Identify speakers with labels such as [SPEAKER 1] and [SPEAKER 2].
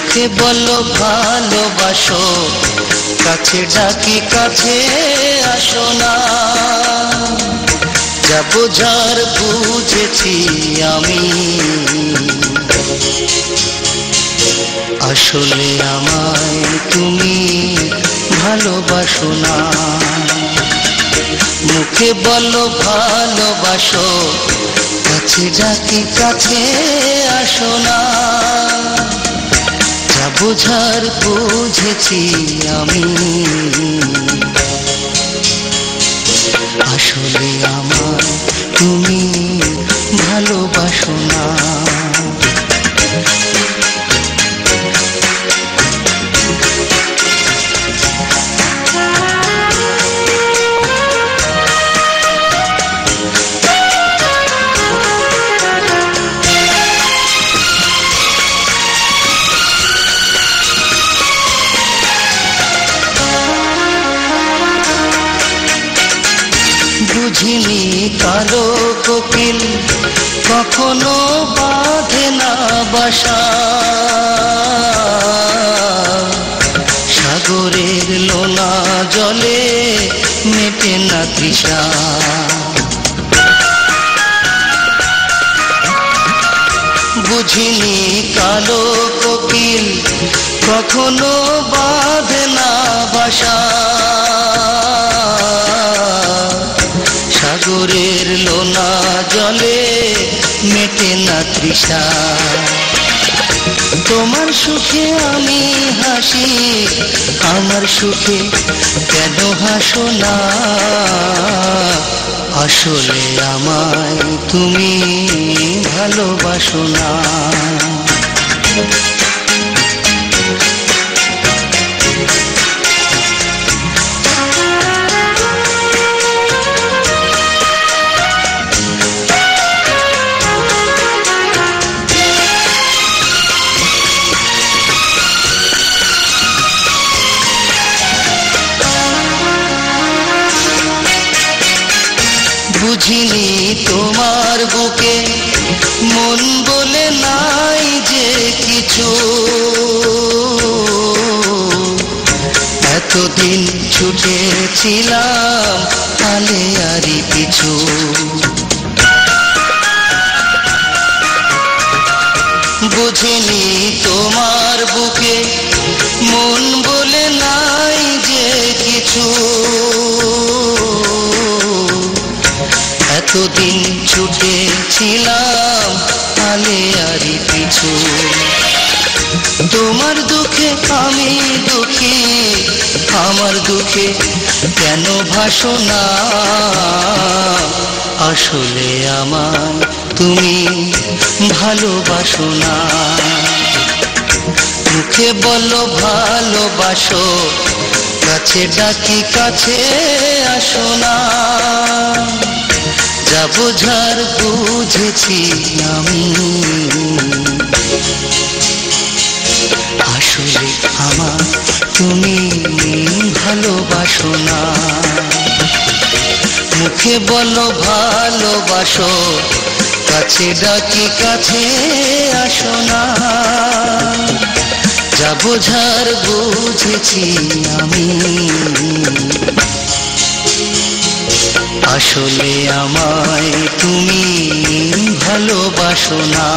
[SPEAKER 1] মুখে বলো ভালোবাসো, কাছে ডাকি কাছে আসো না। যা বোঝার বুঝেছি আমি, আসলে আমায় তুমি ভালোবাসো না। মুখে বলো ভালোবাসো, কাছে ডাকি কাছে আসো না। যা বোঝার বুঝেছি আমি, আসলে আমায় তুমি ভালোবাসো না। বুঝিনি কালো কোকিল কখনো বাঁধে না বাসা, সাগরের লোনা জলে মেটে না তৃষা। বুঝিনি কালো কোকিল কখনো বাঁধে না বাসা, সাগরের লোনা জলে মেটে না তৃষা। তোমার সুখে আমি হাসি, আমার সুখে কেন হাসো না। আসলে আমায় তুমি ভালোবাসো না। বুঝিনি তোমার বুকে মন বলে নাই যে কিছু, এতদিন ছুটেছিলাম আলে আরি পিছু। বুঝিনি তোমার বুকে মন বলে নাই যে কিছু, এতদিন ছুটেছিলাম আলে আরি পিছু। তোমার দুঃখে আমি দুঃখী, আমার দুঃখে কেন ভাসো না। আসলে আমায় তুমি ভালোবাসো না। মুখে বলো ভালোবাসো, কাছে ডাকি কাছে আসো না। যা বোঝার বুঝেছি আমি, আসলে আমার তুমি ভালোবাসো না। মুখে বলো ভালোবাসো, কাছে ডাকি কাছে আসো না। যা বোঝার বুঝেছি আমি, আসলে আমায় তুমি ভালোবাসো না।